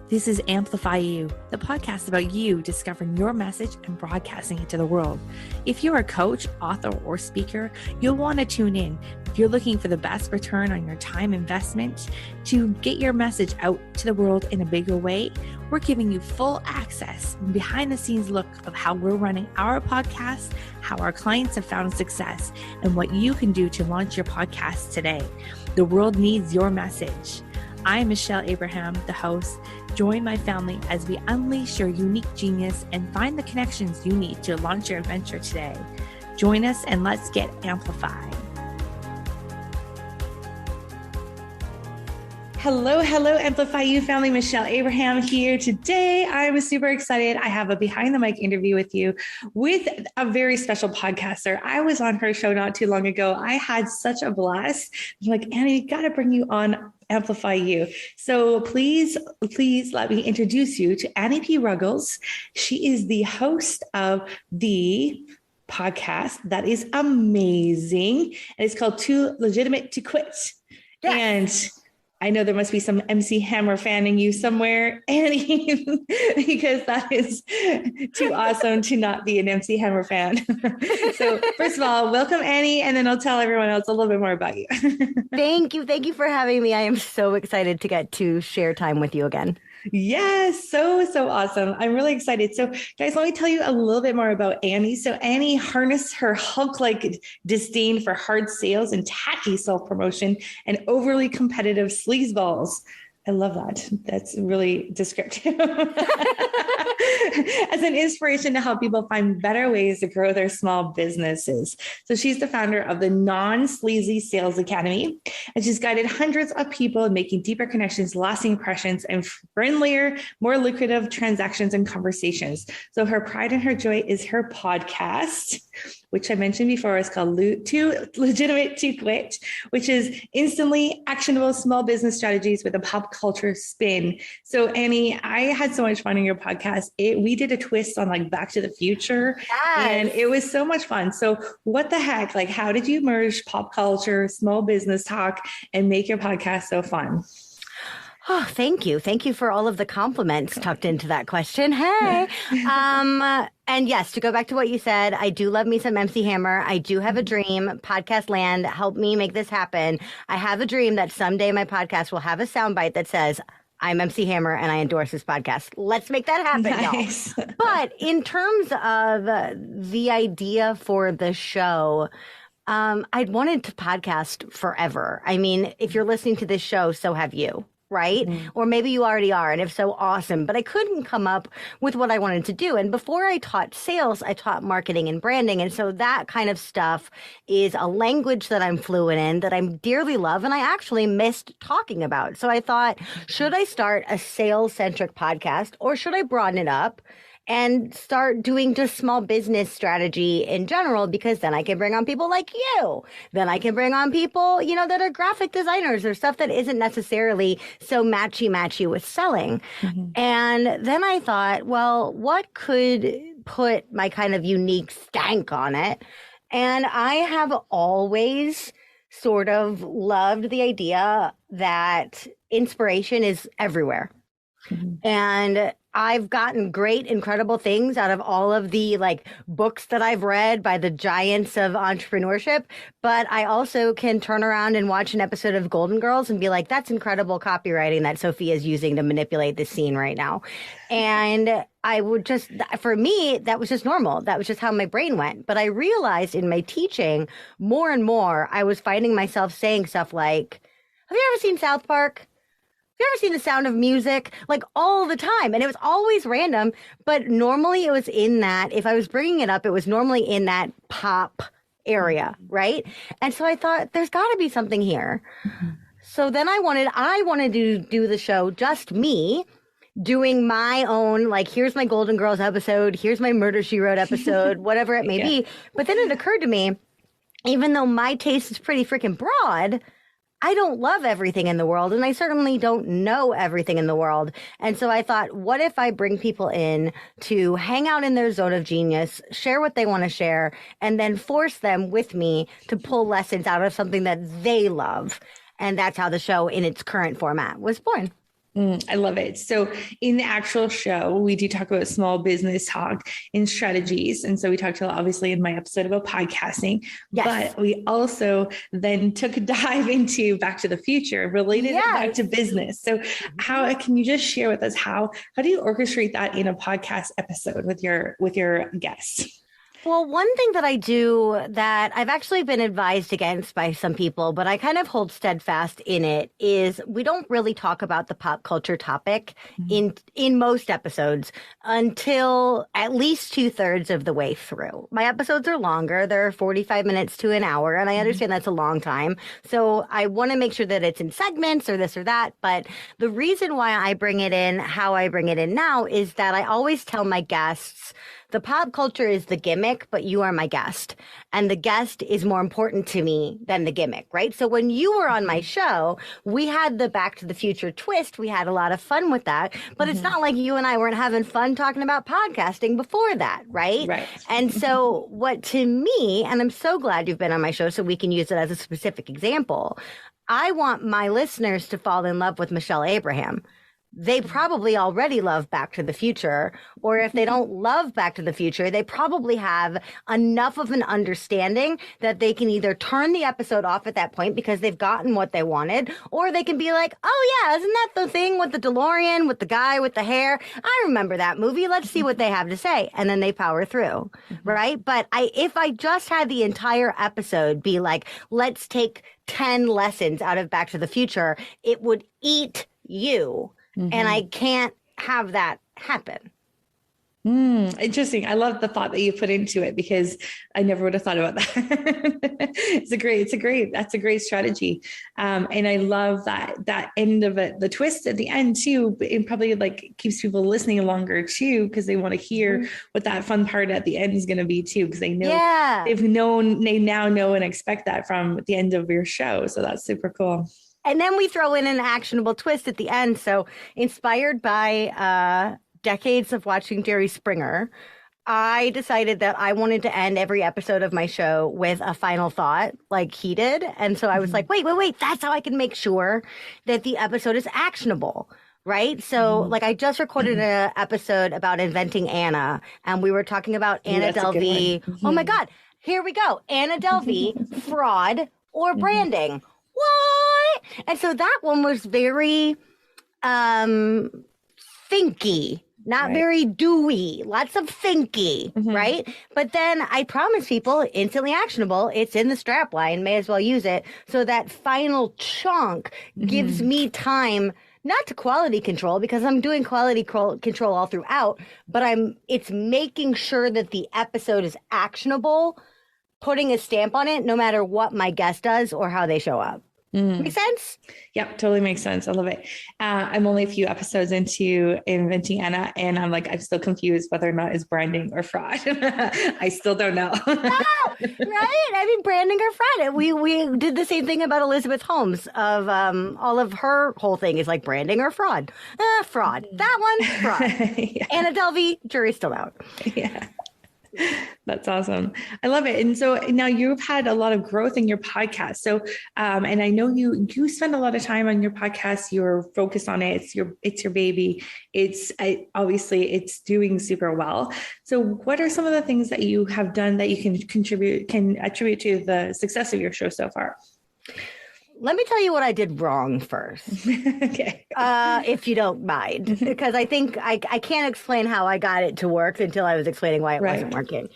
This is Amplifyou, the podcast about you discovering your message and broadcasting it to the world. If you're a coach, author, or speaker, you'll want to tune in. If you're looking for the best return on your time investment to get your message out to the world in a bigger way, we're giving you full access and behind the scenes look of how we're running our podcast, how our clients have found success, and what you can do to launch your podcast today. The world needs your message. I'm Michelle Abraham, the host. Join my family as we unleash your unique genius and find the connections you need to launch your adventure today. Join us and let's get amplified. Hello, Amplifyou family. Michelle Abraham here today. I'm super excited. I have a behind the mic interview with you with a very special podcaster. I was on her show not too long ago. I had such a blast. I'm like, Annie, got to bring you on Amplifyou. So please let me introduce you to Annie P. Ruggles. She is the host of the podcast that is amazing. And it's called Too Legitimate to Quit. Yes. And I know there must be some MC Hammer fanning you somewhere, Annie, because that is too awesome to not be an MC Hammer fan. So first of all, welcome, Annie, and then I'll tell everyone else a little bit more about you. Thank you. Thank you for having me. I am so excited to get to share time with you again. Yes, so awesome. I'm really excited. So guys, let me tell you a little bit more about Annie. So Annie harnessed her Hulk-like disdain for hard sales and tacky self-promotion and overly competitive sleazeballs. I love that. That's really descriptive. As an inspiration to help people find better ways to grow their small businesses. So she's the founder of the Non-sleazy Sales Academy, and she's guided hundreds of people in making deeper connections, lasting impressions, and friendlier, more lucrative transactions and conversations. So her pride and her joy is her podcast, which I mentioned before, is called Too Legitimate to Quit, which is instantly actionable small business strategies with a pop culture spin. So Annie, I had so much fun in your podcast. We did a twist on like Back to the Future, yes, and it was so much fun. So what the heck, like how did you merge pop culture, small business talk, and make your podcast so fun? Oh, thank you. Thank you for all of the compliments tucked into that question. Hey. And yes, to go back to what you said, I do love me some MC Hammer. I do have a dream. Podcast land, help me make this happen. I have a dream that someday my podcast will have a soundbite that says, I'm MC Hammer and I endorse this podcast. Let's make that happen, nice. Y'all. But in terms of the idea for the show, I'd wanted to podcast forever. I mean, if you're listening to this show, so have you. Right? Mm-hmm. Or maybe you already are. And if so, awesome. But I couldn't come up with what I wanted to do. And before I taught sales, I taught marketing and branding. And so that kind of stuff is a language that I'm fluent in, that I dearly love, and I actually missed talking about. So I thought, should I start a sales-centric podcast or should I broaden it up and start doing just small business strategy in general, because then I can bring on people like you. Then I can bring on people, that are graphic designers or stuff that isn't necessarily so matchy with selling. Mm-hmm. And then I thought, well, what could put my kind of unique stank on it? And I have always sort of loved the idea that inspiration is everywhere. Mm-hmm. And I've gotten great, incredible things out of all of the books that I've read by the giants of entrepreneurship. But I also can turn around and watch an episode of Golden Girls and be like, that's incredible copywriting that Sophia is using to manipulate this scene right now. And I would for me, that was just normal. That was just how my brain went. But I realized in my teaching more and more, I was finding myself saying stuff like, have you ever seen South Park? Have you ever seen The Sound of Music? All the time. And it was always random, but normally it was in that, if I was bringing it up, it was normally in that pop area, right? And so I thought, there's got to be something here. Mm-hmm. So then I wanted to do the show, just me, doing my own, here's my Golden Girls episode, here's my Murder, She Wrote episode, whatever it may be. But then it occurred to me, even though my taste is pretty freaking broad, I don't love everything in the world, and I certainly don't know everything in the world. And so I thought, what if I bring people in to hang out in their zone of genius, share what they want to share, and then force them with me to pull lessons out of something that they love. And that's how the show in its current format was born. I love it. So in the actual show, we do talk about small business talk and strategies. And so we talked a lot, obviously, in my episode about podcasting, Yes. but we also then took a dive into Back to the Future, related it back to business. So how can you just share with us how do you orchestrate that in a podcast episode with your guests? Well, one thing that I do that I've actually been advised against by some people, but I kind of hold steadfast in it, is we don't really talk about the pop culture topic in most episodes until at least 2/3 of the way through. My episodes are longer. They're 45 minutes to an hour, and I understand that's a long time. So I want to make sure that it's in segments or this or that. But the reason why I bring it in, how I bring it in now, is that I always tell my guests, the pop culture is the gimmick, but you are my guest. And the guest is more important to me than the gimmick, right? So when you were on my show, we had the Back to the Future twist. We had a lot of fun with that. But it's not like you and I weren't having fun talking about podcasting before that, right? Right. And so what to me, and I'm so glad you've been on my show so we can use it as a specific example, I want my listeners to fall in love with Michelle Abraham. They probably already love Back to the Future, or if they don't love Back to the Future, they probably have enough of an understanding that they can either turn the episode off at that point because they've gotten what they wanted, or they can be like, oh yeah, isn't that the thing with the DeLorean, with the guy with the hair? I remember that movie. Let's see what they have to say. And then they power through, right? But if I just had the entire episode be like, let's take 10 lessons out of Back to the Future, it would eat you. And I can't have that happen. Interesting. I love the thought that you put into it because I never would have thought about that. That's a great strategy. And I love that end of it, the twist at the end too, it probably like keeps people listening longer too, because they want to hear what that fun part at the end is going to be too, because they know they now know and expect that from the end of your show. So that's super cool. And then we throw in an actionable twist at the end. So inspired by decades of watching Jerry Springer, I decided that I wanted to end every episode of my show with a final thought like he did. And so I was like, wait, that's how I can make sure that the episode is actionable. Right. So like I just recorded an episode about inventing Anna, and we were talking about Anna Delvey. Oh, my God. Here we go. Anna Delvey, fraud or branding. What? And so that one was very thinky, not very doey, lots of thinky, right? But then I promise people, instantly actionable, it's in the strap line, may as well use it. So that final chunk gives me time, not to quality control, because I'm doing quality control all throughout, but it's making sure that the episode is actionable, putting a stamp on it, no matter what my guest does or how they show up. Make sense? Yep, totally makes sense. I love it. I'm only a few episodes into inventing Anna, and I'm still confused whether or not it's branding or fraud. I still don't know. Right? I mean, branding or fraud. We did the same thing about Elizabeth Holmes. Of all of her whole thing is like branding or fraud. Fraud. That one, fraud. Anna Delvey, jury's still out. Yeah. That's awesome. I love it. And so now you've had a lot of growth in your podcast. So, and I know you spend a lot of time on your podcast. You're focused on it. It's your baby. Obviously it's doing super well. So what are some of the things that you have done that you can attribute to the success of your show so far? Let me tell you what I did wrong first. Okay. If you don't mind, because I think I can't explain how I got it to work until I was explaining why it wasn't working.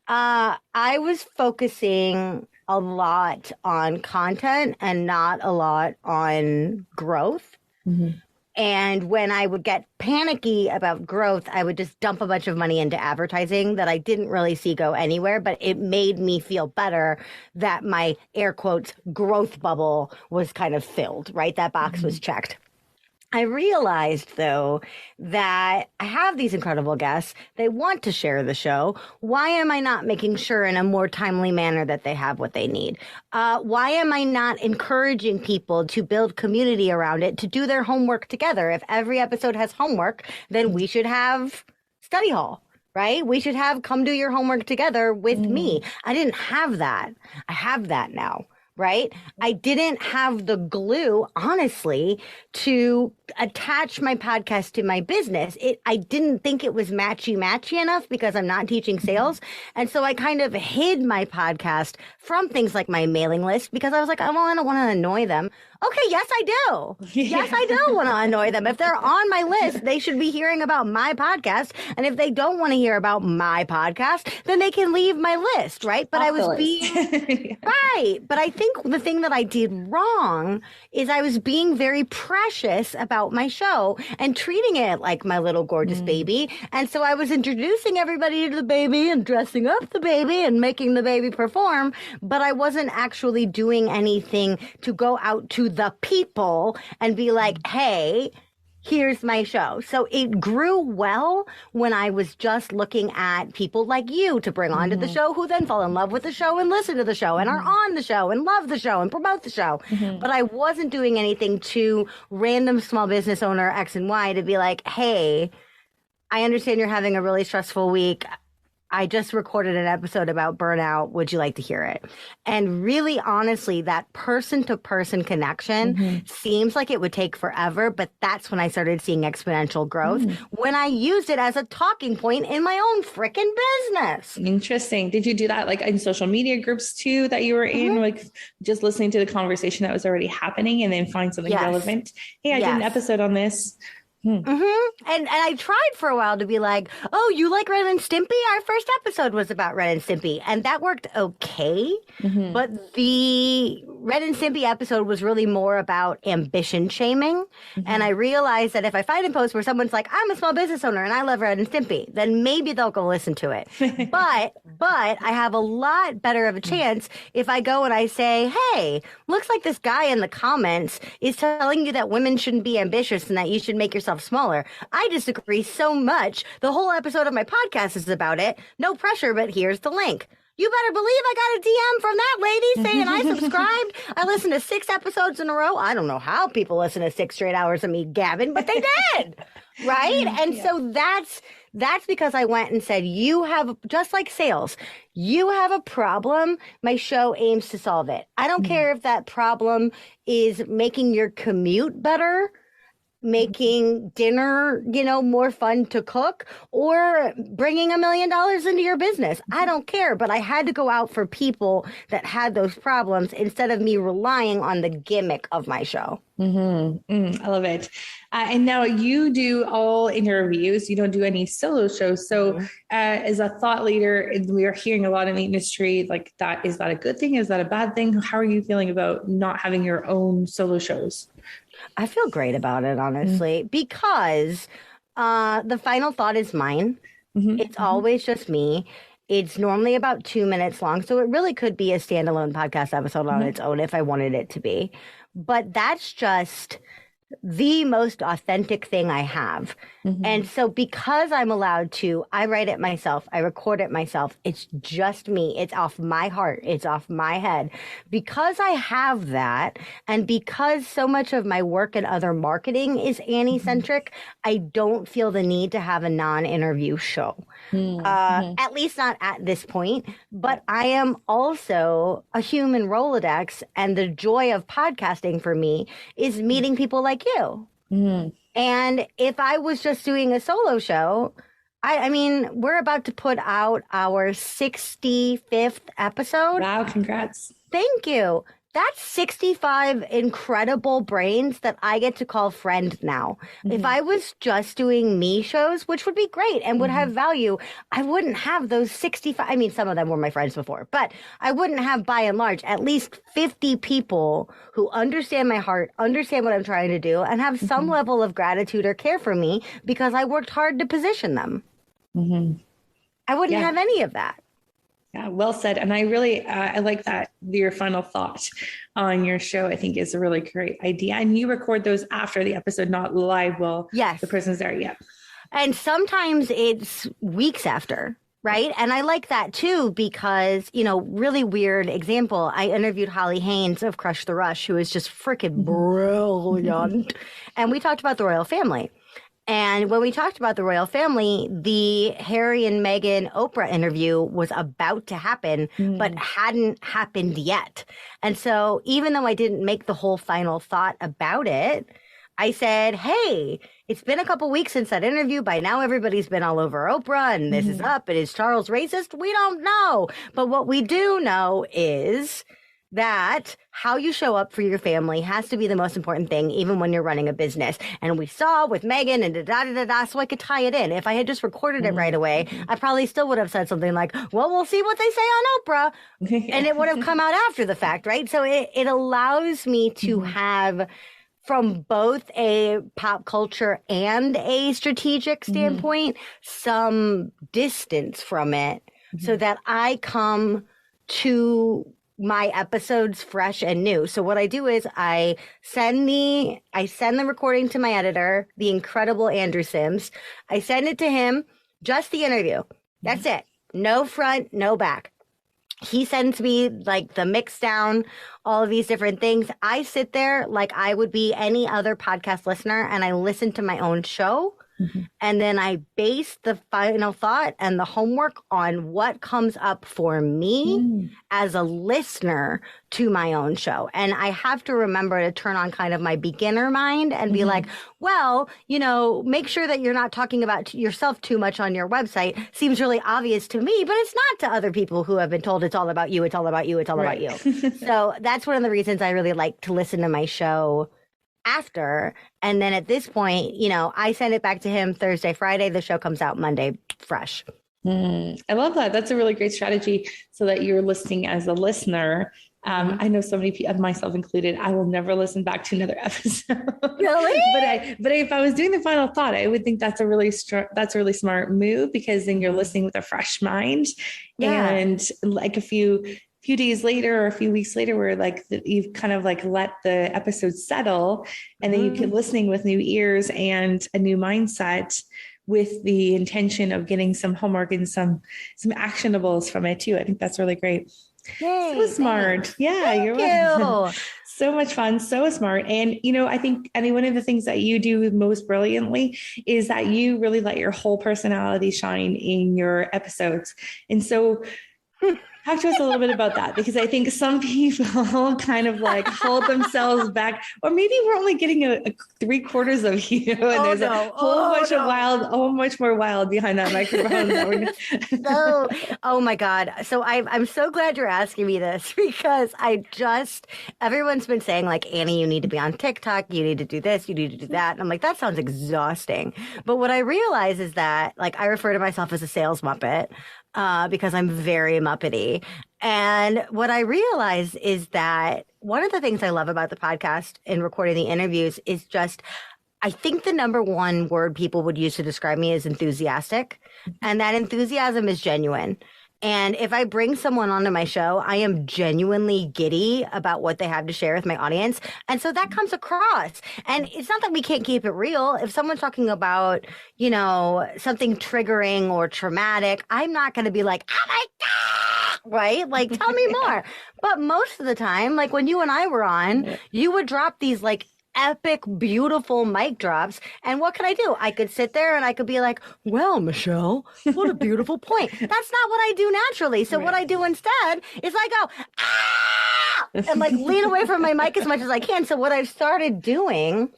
I was focusing a lot on content and not a lot on growth. And when I would get panicky about growth, I would just dump a bunch of money into advertising that I didn't really see go anywhere, but it made me feel better that my air quotes growth bubble was kind of filled, right? That box was checked. I realized, though, that I have these incredible guests. They want to share the show. Why am I not making sure in a more timely manner that they have what they need? Why am I not encouraging people to build community around it, to do their homework together? If every episode has homework, then we should have study hall, right? We should have come do your homework together with me. I didn't have that. I have that now. right? I didn't have the glue, honestly, to attach my podcast to my business. I didn't think it was matchy enough because I'm not teaching sales. And so I kind of hid my podcast from things like my mailing list because I was like, oh, well, I don't want to annoy them. Okay, yes, I do. Yes, I do want to annoy them. If they're on my list, they should be hearing about my podcast. And if they don't want to hear about my podcast, then they can leave my list, right? But I was being right. But I think the thing that I did wrong is I was being very precious about my show and treating it like my little gorgeous baby. And so I was introducing everybody to the baby and dressing up the baby and making the baby perform. But I wasn't actually doing anything to go out to the people and be like, hey, here's my show. So it grew well when I was just looking at people like you to bring onto the show who then fall in love with the show and listen to the show and are on the show and love the show and promote the show. But I wasn't doing anything to random small business owner X and Y to be like, hey, I understand you're having a really stressful week. I just recorded an episode about burnout. Would you like to hear it? And really, honestly, that person-to-person connection seems like it would take forever, but that's when I started seeing exponential growth, when I used it as a talking point in my own freaking business. Interesting. Did you do that like in social media groups too that you were in, like just listening to the conversation that was already happening and then find something relevant? Hey, I did an episode on this. And I tried for a while to be like, oh, you like Ren and Stimpy? Our first episode was about Ren and Stimpy. And that worked okay. But the Ren and Stimpy episode was really more about ambition shaming. And I realized that if I find a post where someone's like, I'm a small business owner and I love Ren and Stimpy, then maybe they'll go listen to it. But I have a lot better of a chance if I go and I say, hey, looks like this guy in the comments is telling you that women shouldn't be ambitious and that you should make yourself smaller. I disagree so much. The whole episode of my podcast is about it. No pressure, but here's the link. You better believe I got a DM from that lady saying I subscribed. I listened to 6 episodes in a row. I don't know how people listen to 6 straight hours of me gabbing, but they did. Right? And so that's because I went and said, you have, just like sales, you have a problem. My show aims to solve it. I don't care if that problem is making your commute better, making dinner, more fun to cook, or bringing $1 million into your business. I don't care, but I had to go out for people that had those problems instead of me relying on the gimmick of my show. I love it. And now you do all interviews. You don't do any solo shows. So as a thought leader, we are hearing a lot in the industry like that. Is that a good thing? Is that a bad thing? How are you feeling about not having your own solo shows? I feel great about it, honestly, because the final thought is mine. It's always just me. It's normally about 2 minutes long, so it really could be a standalone podcast episode on its own if I wanted it to be. But that's just the most authentic thing I have. And so because I'm allowed to, I write it myself, I record it myself. It's just me. It's off my heart. It's off my head. Because I have that, and because so much of my work and other marketing is Annie-centric, I don't feel the need to have a non-interview show. At least not at this point. But I am also a human Rolodex, and the joy of podcasting for me is meeting people like you. And if I was just doing a solo show, I mean, we're about to put out our 65th episode. Wow, congrats. Thank you. That's 65 incredible brains that I get to call friend now. If I was just doing me shows, which would be great and would have value, I wouldn't have those 65. I mean, some of them were my friends before, but I wouldn't have, by and large, at least 50 people who understand my heart, understand what I'm trying to do, and have some level of gratitude or care for me because I worked hard to position them. I wouldn't have any of that. Yeah, well said. And I really, I like that your final thought on your show, I think is a really great idea. And you record those after the episode, not live while the person's there. Yeah. And sometimes it's weeks after. Right. And I like that, too, because, really weird example. I interviewed Holly Haynes of Crush the Rush, who is just freaking brilliant. And we talked about the royal family. And when we talked about the royal family, the Harry and Meghan Oprah interview was about to happen, but hadn't happened yet. And so even though I didn't make the whole final thought about it, I said, hey, it's been a couple weeks since that interview. By now, everybody's been all over Oprah and this is up. And is Charles racist? We don't know. But what we do know is that how you show up for your family has to be the most important thing, even when you're running a business. And we saw with Meghan and da-da-da-da-da, so I could tie it in. If I had just recorded it right away, I probably still would have said something like, well, we'll see what they say on Oprah. And it would have come out after the fact, right? So it allows me to have, from both a pop culture and a strategic standpoint, some distance from it so that I come to my episodes fresh and new. So what I do is I send the recording to my editor, the incredible Andrew Sims. I send it to him, just the interview. That's it. No front, no back. He sends me like the mix down, all of these different things. I sit there like I would be any other podcast listener and I listen to my own show. And then I base the final thought and the homework on what comes up for me as a listener to my own show. And I have to remember to turn on kind of my beginner mind and be like, well, you know, make sure that you're not talking about yourself too much on your website. Seems really obvious to me, but it's not to other people who have been told it's all about you, it's all about you, it's all about you. So that's one of the reasons I really like to listen to my show after. And then at this point, you know, I send it back to him Thursday, Friday. The show comes out Monday fresh. I love that. That's a really great strategy so that you're listening as a listener. I know so many people, myself included, I will never listen back to another episode. Really? but if I was doing the final thought, I would think that's a really smart move, because then you're listening with a fresh mind. And like a few days later or a few weeks later, where like you've kind of like let the episode settle, and then you keep listening with new ears and a new mindset, with the intention of getting some homework and some actionables from it too. I think that's really great. Yay, so smart. Thanks. Yeah, Thank you're you. welcome. So much fun, so smart. And, you know, I think one of the things that you do most brilliantly is that you really let your whole personality shine in your episodes. And so talk to us a little bit about that, because I think some people kind of like hold themselves back, or maybe we're only getting a 3/4 of you, and there's a whole much more wild behind that microphone. Oh my God. So I'm so glad you're asking me this, because everyone's been saying like, Annie, you need to be on TikTok. You need to do this. You need to do that. And I'm like, that sounds exhausting. But what I realize is that, like, I refer to myself as a sales muppet. Because I'm very muppety. And what I realize is that one of the things I love about the podcast and recording the interviews is just, I think the number one word people would use to describe me is enthusiastic. And that enthusiasm is genuine. And if I bring someone onto my show, I am genuinely giddy about what they have to share with my audience. And so that comes across. And it's not that we can't keep it real. If someone's talking about, you know, something triggering or traumatic, I'm not going to be like, oh my God, right? Like, tell me more. But most of the time, like when you and I were on, you would drop these like epic, beautiful mic drops. And what could I do? I could sit there and I could be like, well, Michelle, what a beautiful point. That's not what I do naturally. So what I do instead is I go, ah, and like lean away from my mic as much as I can. So what I've started doing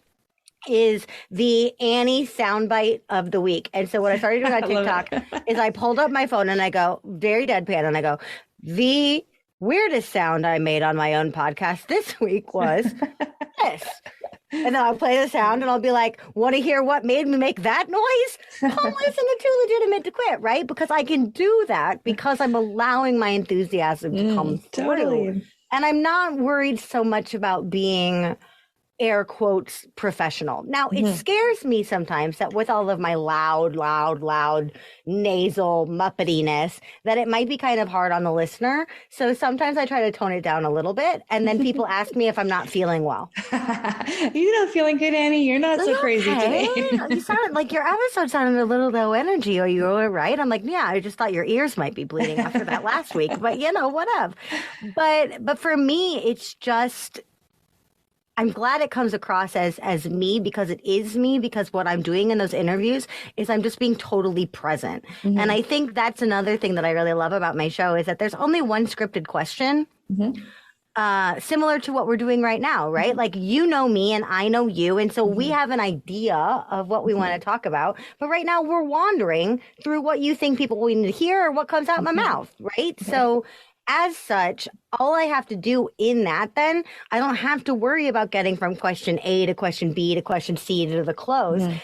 is the Annie soundbite of the week. And so what I started doing on TikTok is I pulled up my phone and I go, very deadpan, and I go, the weirdest sound I made on my own podcast this week was this. And then I'll play the sound and I'll be like, want to hear what made me make that noise? Come listen to Too Legitimate to Quit, right? Because I can do that because I'm allowing my enthusiasm to come through. And I'm not worried so much about being, air quotes, professional. Now, it scares me sometimes that with all of my loud, nasal muppetiness, that it might be kind of hard on the listener. So sometimes I try to tone it down a little bit. And then people ask me if I'm not feeling well. You're not feeling good, Annie. You're not so crazy today. You sounded like your episode sounded a little low energy. Are you all right? I'm like, yeah, I just thought your ears might be bleeding after that last week. But, you know, whatever. But for me, it's just, I'm glad it comes across as me, because it is me, because what I'm doing in those interviews is I'm just being totally present. Mm-hmm. And I think that's another thing that I really love about my show is that there's only one scripted question. Mm-hmm. Similar to what we're doing right now, right? Mm-hmm. Like, you know me and I know you. And so we Mm-hmm. have an idea of what we want to talk about. But right now we're wandering through what you think people will need to hear or what comes out my mouth, right? So as such, all I have to do in that, then I don't have to worry about getting from question A to question B to question C to the close. Mm-hmm.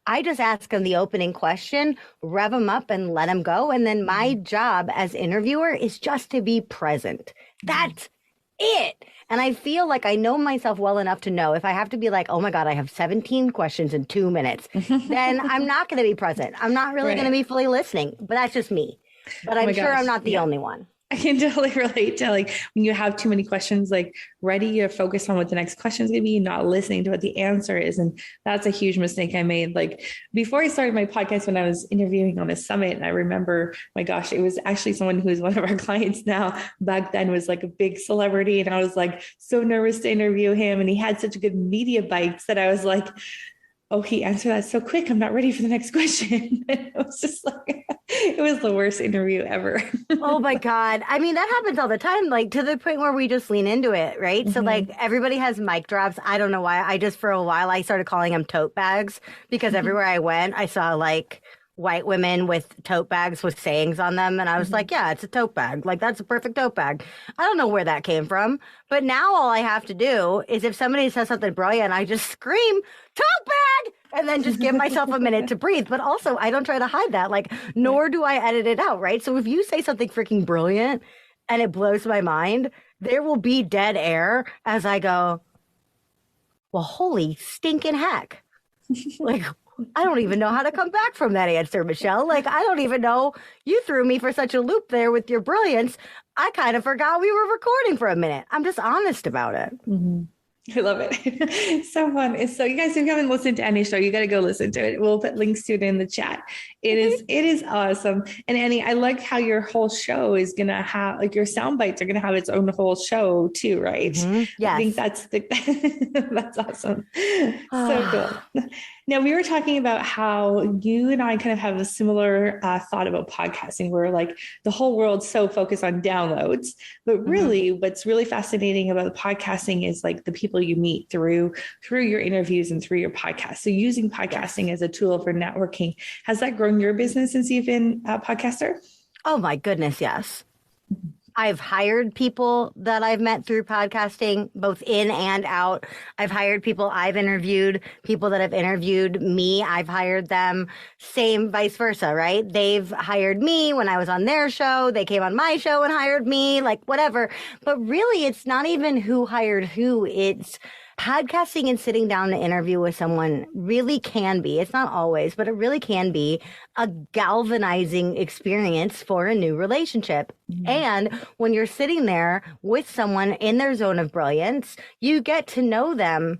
I just ask them the opening question, rev them up and let them go. And then my job as interviewer is just to be present. That's it. And I feel like I know myself well enough to know if I have to be like, oh my God, I have 17 questions in 2 minutes, then I'm not going to be present. I'm not really going to be fully listening, but that's just me. But I'm sure I'm not the only one. I can totally relate to like when you have too many questions, like ready, you're focused on what the next question is going to be, not listening to what the answer is. And that's a huge mistake I made. Like before I started my podcast, when I was interviewing on a summit, and I remember, my gosh, it was actually someone who's one of our clients now, back then was like a big celebrity. And I was like so nervous to interview him. And he had such good media bites that I was like, oh, he answered that so quick, I'm not ready for the next question. It was just like, it was the worst interview ever. Oh my God. I mean, that happens all the time, like to the point where we just lean into it, right? Mm-hmm. So like everybody has mic drops. I don't know why. For a while, I started calling them tote bags because everywhere I went, I saw like white women with tote bags with sayings on them. And I was like, yeah, it's a tote bag. Like, that's a perfect tote bag. I don't know where that came from. But now all I have to do is if somebody says something brilliant, I just scream, tote bag, and then just give myself a minute to breathe. But also, I don't try to hide that, like, nor do I edit it out, right? So if you say something freaking brilliant and it blows my mind, there will be dead air as I go, well, holy stinking heck. Like, I don't even know how to come back from that answer, Michelle. Like, I don't even know. You threw me for such a loop there with your brilliance. I kind of forgot we were recording for a minute. I'm just honest about it. Mm-hmm. I love it. So fun. It's so, you guys, if you haven't listened to any show, you got to go listen to it. We'll put links to it in the chat. It is awesome. And Annie, I like how your whole show is going to have, like, your sound bites are going to have its own whole show too, right? Mm-hmm. Yes. I think that's awesome. So cool. Now, we were talking about how you and I kind of have a similar thought about podcasting, where like the whole world's so focused on downloads, but really what's really fascinating about podcasting is like the people you meet through your interviews and through your podcast. So using podcasting as a tool for networking, has that grown your business since you've been a podcaster? Oh my goodness, yes. I've hired people that I've met through podcasting, both in and out. I've hired people I've interviewed, people that have interviewed me. I've hired them. Same vice versa, right? They've hired me when I was on their show. They came on my show and hired me, like whatever. But really, it's not even who hired who. It's podcasting and sitting down to interview with someone really can be, it's not always, but it really can be a galvanizing experience for a new relationship. Mm-hmm. And when you're sitting there with someone in their zone of brilliance, you get to know them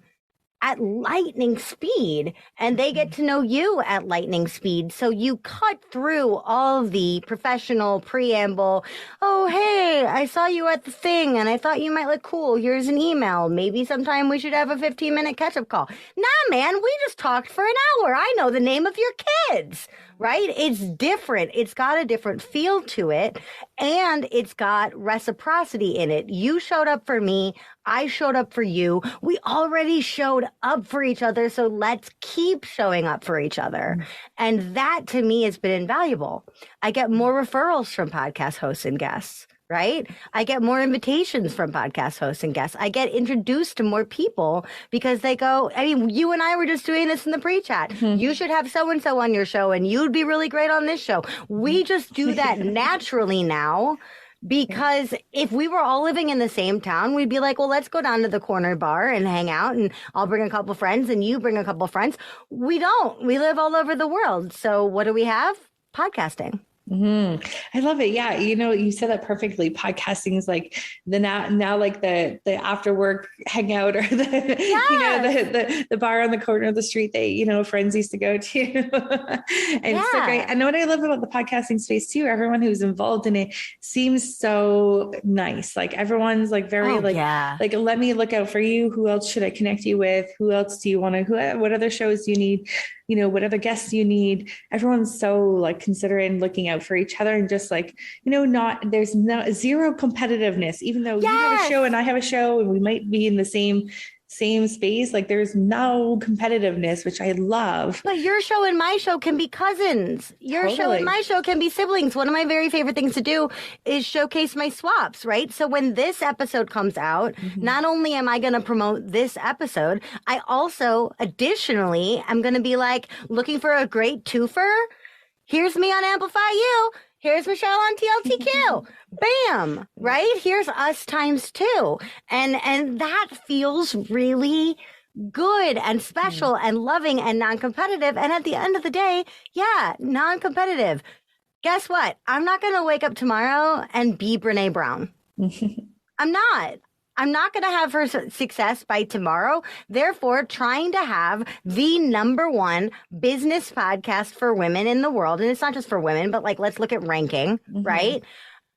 at lightning speed, and they get to know you at lightning speed. So you cut through all the professional preamble. Oh, hey, I saw you at the thing and I thought you might look cool. Here's an email. Maybe sometime we should have a 15-minute catch-up call. Nah, man, we just talked for an hour. I know the name of your kids, right? It's different. It's got a different feel to it, and it's got reciprocity in it. You showed up for me. I showed up for you. We already showed up for each other, so let's keep showing up for each other. Mm-hmm. And that, to me, has been invaluable. I get more referrals from podcast hosts and guests, right? I get more invitations from podcast hosts and guests. I get introduced to more people because they go, I mean, you and I were just doing this in the pre-chat. Mm-hmm. You should have so-and-so on your show, and you'd be really great on this show. We just do that naturally now. Because if we were all living in the same town, we'd be like, well, let's go down to the corner bar and hang out, and I'll bring a couple friends and you bring a couple friends. We don't. We live all over the world. So what do we have? Podcasting. I love it. Yeah. You said that perfectly. Podcasting is like the now like the after work hangout or the bar on the corner of the street that, friends used to go to. And it's so great. And what I love about the podcasting space too, everyone who's involved in it seems so nice. Like everyone's like very like, let me look out for you. Who else should I connect you with? Who else do you want to, what other shows do you need? What other guests do you need? Everyone's so like considerate and looking out for each other and just like, there's zero competitiveness, even though you have a show and I have a show and we might be in the same space. Like there's no competitiveness, which I love. But your show and my show can be cousins. Your show and my show can be siblings. One of my very favorite things to do is showcase my swaps, right? So when this episode comes out, not only am I going to promote this episode, I also additionally am going to be like looking for a great twofer. Here's me on Amplifyou. Here's Michelle on TLTQ. Bam, right? Here's us times 2. And that feels really good and special and loving and non-competitive. And at the end of the day, non-competitive. Guess what? I'm not going to wake up tomorrow and be Brene Brown. I'm not. I'm not going to have her success by tomorrow. Therefore, trying to have the #1 business podcast for women in the world. And it's not just for women, but like, let's look at ranking, right?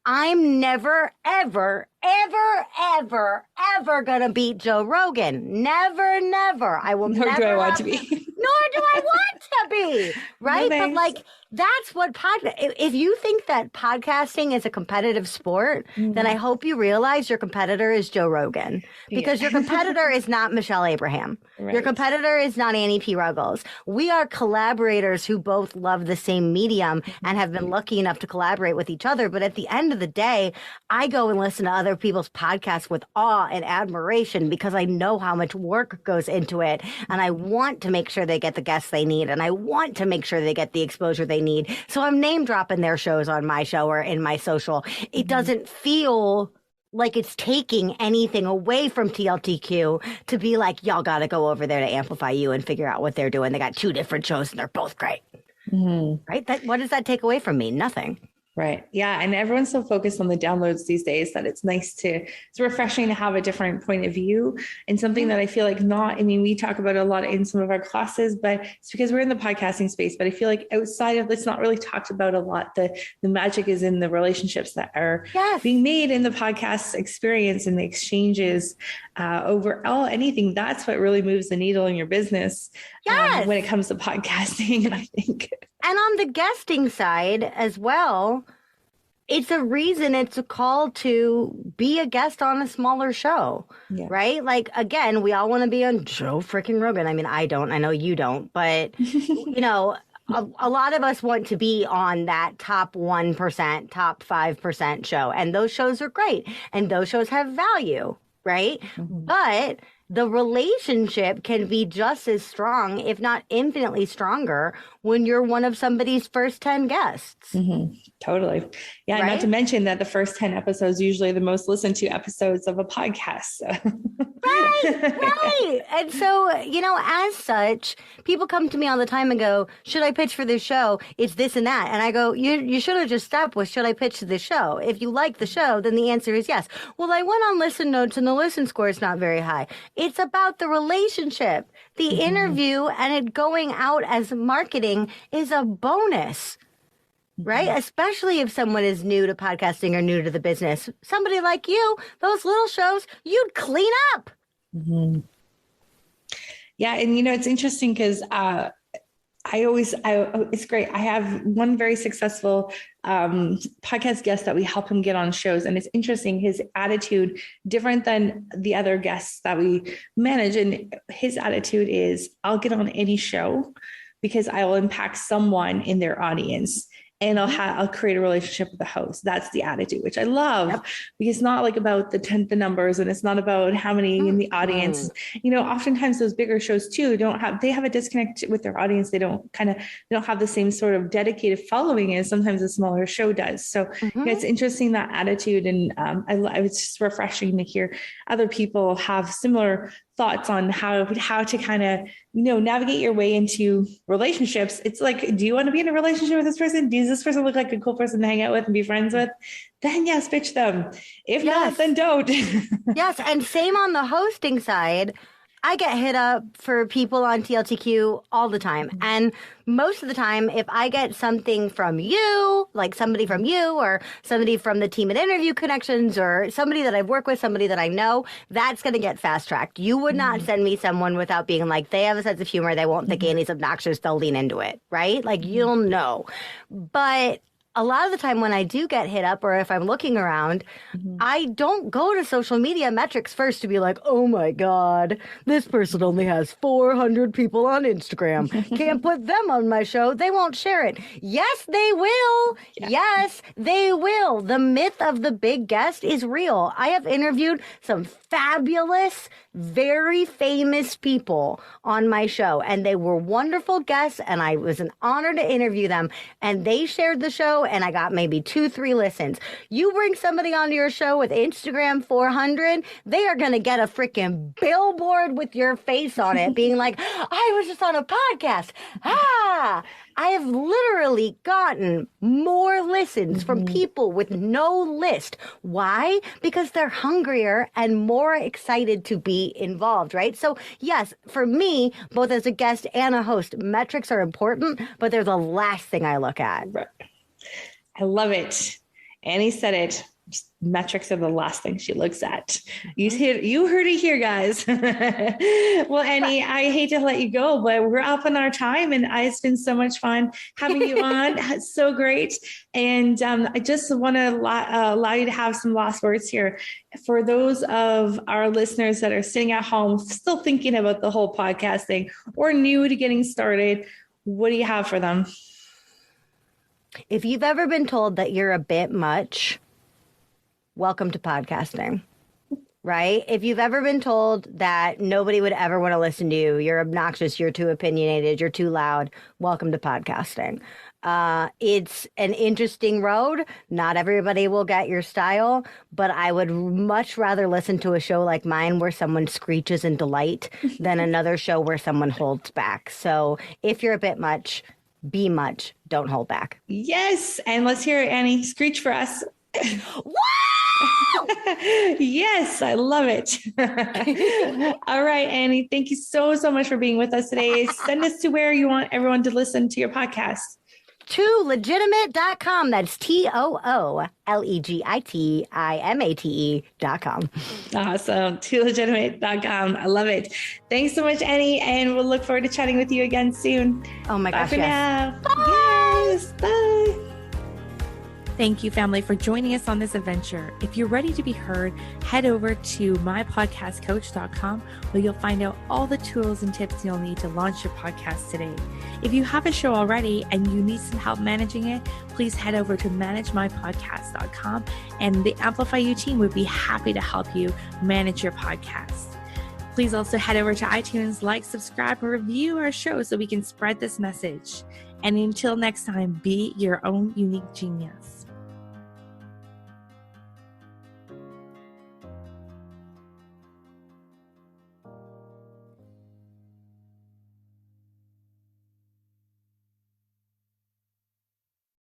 I'm never, ever, ever, ever, ever going to beat Joe Rogan. Never, never. I will never. Nor do I want to be. Nor do I want to be. Right? No, but like, that's what if you think that podcasting is a competitive sport, then I hope you realize your competitor is Joe Rogan, because your competitor is not Michelle Abraham. Right. Your competitor is not Annie P. Ruggles. We are collaborators who both love the same medium and have been lucky enough to collaborate with each other. But at the end of the day, I go and listen to other people's podcasts with awe and admiration because I know how much work goes into it. And I want to make sure they get the guests they need. And I want to make sure they get the exposure they need. So I'm name dropping their shows on my show or in my social. It doesn't feel like it's taking anything away from TLTQ to be like, y'all got to go over there to Amplifyou and figure out what they're doing. They got 2 different shows and they're both great. Right? What does that take away from me? Nothing. Right. Yeah. And everyone's so focused on the downloads these days that it's it's refreshing to have a different point of view and something that I feel like we talk about a lot in some of our classes, but it's because we're in the podcasting space. But I feel like outside of it's not really talked about a lot. The magic is in the relationships that are being made in the podcast experience and the exchanges overall. Anything that's what really moves the needle in your business when it comes to podcasting. And I think. And on the guesting side as well, it's a reason, it's a call to be a guest on a smaller show, right? Like, again, we all want to be on Joe freaking Rogan. I mean, I don't, I know you don't, but, a lot of us want to be on that top 1%, top 5% show. And those shows are great. And those shows have value, right? But the relationship can be just as strong, if not infinitely stronger, when you're one of somebody's first 10 guests. Totally. Yeah. Right? Not to mention that the first 10 episodes usually the most listened to episodes of a podcast. So. Right. And so, as such, people come to me all the time and go, should I pitch for this show? It's this and that. And I go, you should have just stopped with, should I pitch to this show? If you like the show, then the answer is yes. Well, I went on Listen Notes and the listen score is not very high. It's about the relationship. The interview and it going out as marketing is a bonus. Right? Especially if someone is new to podcasting or new to the business. Somebody like you, those little shows, you'd clean up. Yeah. And, it's interesting because it's great. I have one very successful podcast guest that we help him get on shows. And it's interesting, his attitude, different than the other guests that we manage. And his attitude is, I'll get on any show because I will impact someone in their audience. And I'll create a relationship with the host. That's the attitude, which I love, because it's not like about the numbers, and it's not about how many in the audience. Oftentimes those bigger shows too they have a disconnect with their audience. They don't have the same sort of dedicated following as sometimes a smaller show does. So it's interesting, that attitude, and it's just refreshing to hear other people have similar thoughts on how to kind of, navigate your way into relationships. It's like, do you want to be in a relationship with this person? Does this person look like a cool person to hang out with and be friends with? Then yes, pitch them. If not, then don't. Yes. And same on the hosting side. I get hit up for people on TLTQ all the time. And most of the time, if I get something from you, like somebody from you or somebody from the team at Interview Connections or somebody that I've worked with, somebody that I know, that's going to get fast tracked. You would not send me someone without being like, they have a sense of humor. They won't think Annie's obnoxious. They'll lean into it, right? Like you'll know. But a lot of the time when I do get hit up or if I'm looking around, I don't go to social media metrics first to be like, oh my God, this person only has 400 people on Instagram. Can't put them on my show. They won't share it. Yes, they will. Yeah. Yes, they will. The myth of the big guest is real. I have interviewed some fabulous, very famous people on my show, and they were wonderful guests, and I was an honor to interview them, and they shared the show, and I got maybe 2-3 listens. You bring somebody onto your show with Instagram 400, they are going to get a freaking billboard with your face on it being like, I was just on a podcast. I have literally gotten more listens from people with no list. Why? Because they're hungrier and more excited to be involved, right? So yes, for me, both as a guest and a host, metrics are important, but they're the last thing I look at. I love it. Annie said it. Metrics are the last thing she looks at. You heard it here, guys. Well, Annie, I hate to let you go, but we're up on our time, and it's been so much fun having you on. It's so great. And I just want to allow you to have some last words here for those of our listeners that are sitting at home still thinking about the whole podcast thing or new to getting started. What do you have for them? If you've ever been told that you're a bit much, welcome to podcasting, right? If you've ever been told that nobody would ever want to listen to you, you're obnoxious, you're too opinionated, you're too loud, welcome to podcasting. It's an interesting road. Not everybody will get your style, but I would much rather listen to a show like mine where someone screeches in delight than another show where someone holds back. So if you're a bit much, be much, don't hold back. Yes. And let's hear it, Annie. Screech for us. Yes, I love it. All right, Annie, thank you so much for being with us today. Send us to where you want everyone to listen to your podcast. To legitimate.com. That's TOOLEGITIMATE.com. Awesome. To legitimate.com. I love it. Thanks so much, Annie. And we'll look forward to chatting with you again soon. Oh my gosh. Bye for now. Bye. Yes. Bye. Thank you, family, for joining us on this adventure. If you're ready to be heard, head over to mypodcastcoach.com where you'll find out all the tools and tips you'll need to launch your podcast today. If you have a show already and you need some help managing it, please head over to managemypodcast.com and the Amplifyou team would be happy to help you manage your podcast. Please also head over to iTunes, like, subscribe, and review our show so we can spread this message. And until next time, be your own unique genius.